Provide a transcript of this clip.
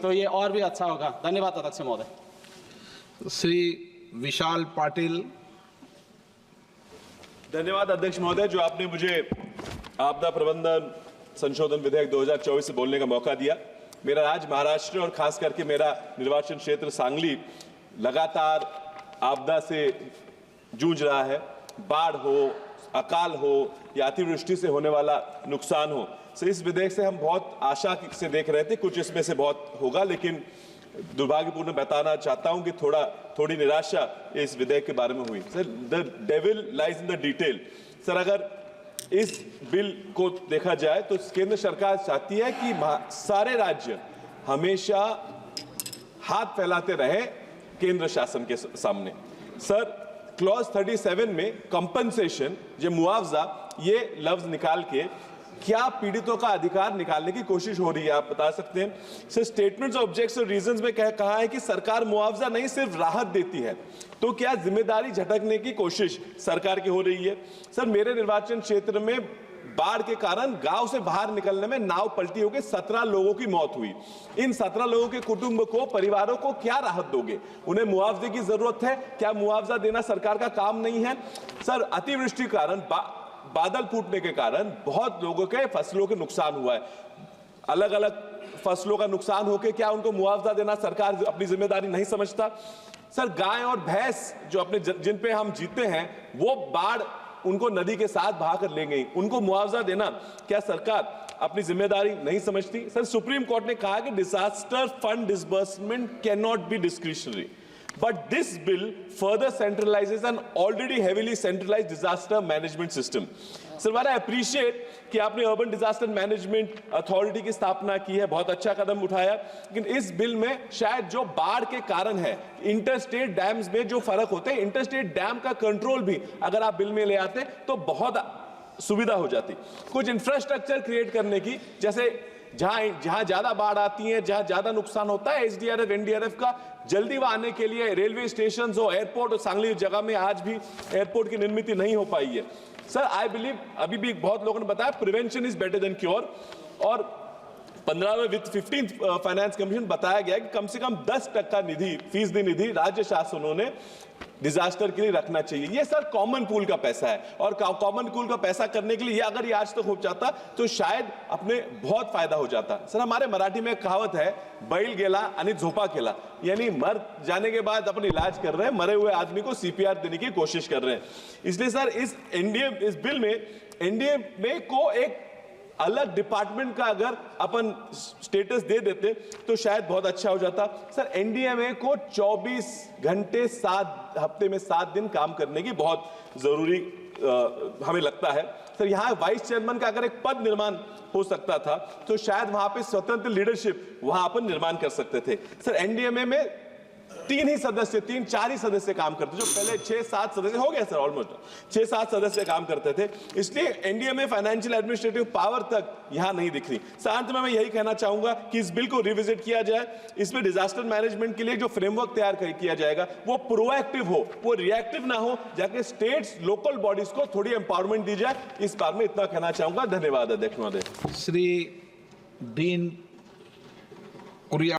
तो ये और भी अच्छा होगा। धन्यवाद अध्यक्ष महोदय। श्री विशाल पाटिल। धन्यवाद अध्यक्ष महोदय, जो आपने मुझे आपदा प्रबंधन संशोधन विधेयक 2024 से बोलने का मौका दिया। मेरा राज्य महाराष्ट्र और खास करके मेरा निर्वाचन क्षेत्र सांगली लगातार आपदा से जूझ रहा है। बाढ़ हो, अकाल हो या अतिवृष्टि से होने वाला नुकसान हो, तो इस विधेयक से हम बहुत आशा से देख रहे थे। कुछ इसमें से बहुत होगा, लेकिन दुर्भाग्यपूर्ण बताना चाहता हूं कि थोड़ी निराशा इस विधेयक के बारे में हुई। Sir, the devil lies in the detail. Sir, अगर इस बिल को देखा जाए तो केंद्र सरकार चाहती है कि सारे राज्य हमेशा हाथ फैलाते रहे केंद्र शासन के सामने। सर, क्लॉज 37 में कंपनसेशन, जो मुआवजा, ये लफ्ज निकाल के क्या पीड़ितों का अधिकार निकालने की कोशिश हो रही है, आप बता सकते हैं? सर, स्टेटमेंट्स ऑफ ऑब्जेक्ट्स और रीजंस में कहा है कि सरकार मुआवजा नहीं सिर्फ राहत देती है, तो क्या जिम्मेदारी झटकने की कोशिश सरकार की हो रही है? सर, मेरे निर्वाचन क्षेत्र में बाढ़ के कारण गांव से बाहर निकलने में नाव पलटी होकर 17 लोगों की मौत हुई। इन 17 लोगों के कुटुंब को, परिवारों को क्या राहत दोगे? उन्हें मुआवजे की जरूरत है? क्या मुआवजा देना सरकार का काम नहीं है? सर, अतिवृष्टि के कारण, बादल फूटने के कारण बहुत लोगों के फसलों के नुकसान हुआ है। अलग अलग फसलों का नुकसान होकर क्या उनको मुआवजा देना सरकार अपनी जिम्मेदारी नहीं समझता? सर, गाय और भैंस जो अपने जिन पे हम जीते हैं, वो बाढ़ उनको नदी के साथ बहाकर ले गई। उनको मुआवजा देना क्या सरकार अपनी जिम्मेदारी नहीं समझती? सर, सुप्रीम कोर्ट ने कहा कि disaster fund disbursement can not be discretionary, but this bill further centralizes an already heavily centralized disaster management system. Sir, I appreciate कि आपने अर्बन डिजास्टर मैनेजमेंट अथॉरिटी की स्थापना की है, बहुत अच्छा कदम उठाया, लेकिन इस बिल में शायद जो बाढ़ के कारण है, इंटरस्टेट डैम्स में जो फर्क होते हैं, इंटरस्टेट डैम का कंट्रोल भी अगर आप बिल में ले आते तो बहुत सुविधा हो जाती। कुछ इंफ्रास्ट्रक्चर क्रिएट करने की, जैसे जहां ज्यादा बाढ़ आती है, जहां ज्यादा नुकसान होता है, एसडीआरएफ एनडीआरएफ का जल्दी वहां आने के लिए रेलवे स्टेशन हो, एयरपोर्ट, और सांगली जगह में आज भी एयरपोर्ट की निर्मित नहीं हो पाई है। सर, आई बिलीव, अभी भी बहुत लोगों ने बताया, prevention is better than cure, और 15वें वित्त 15th फाइनेंस कमीशन बताया गया कि कम से कम 10% निधि, फीसदी निधि राज्य शासनों ने डिजास्टर के लिए रखना चाहिए। ये सर कॉमन पूल का पैसा है, और कॉमन पूल का पैसा करने के लिए अगर ये आज तक हो जाता तो शायद अपने बहुत फायदा हो जाता। सर, हमारे मराठी में कहावत है, बैल गेला आणि झोपा केला, यानी मर जाने के बाद अपन इलाज कर रहे हैं, मरे हुए आदमी को सीपीआर देने की कोशिश कर रहे हैं। इसलिए सर, इस बिल में एनडीए में को एक अलग डिपार्टमेंट का अगर अपन स्टेटस दे देते तो शायद बहुत अच्छा हो जाता। सर, एनडीएमए को 24 घंटे 7 हफ्ते में 7 दिन काम करने की बहुत जरूरी हमें लगता है। सर, यहाँ वाइस चेयरमैन का अगर एक पद निर्माण हो सकता था तो शायद वहां पे स्वतंत्र लीडरशिप वहां अपन निर्माण कर सकते थे। सर, एनडीएमए में 3-4 ही सदस्य काम करते, जो पहले 6-7 सदस्य हो गए सर, ऑलमोस्ट 6-7 सदस्य काम करते थे। इसलिए एनडीए में फाइनेंशियल एडमिनिस्ट्रेटिव पावर तक यहां नहीं दिख रही। अंत में मैं यही कहना चाहूंगा कि इस बिल को रिविजिट किया जाए। इसमें डिजास्टर मैनेजमेंट के लिए जो फ्रेमवर्क तैयार किया जाएगा वो प्रोएक्टिव हो, वो रिएक्टिव ना हो, जाके स्टेट्स, लोकल बॉडीज को थोड़ी एम्पावरमेंट दी जाए। इस बार में इतना कहना चाहूंगा। धन्यवाद अध्यक्ष महोदय। श्री डीन कुरिया।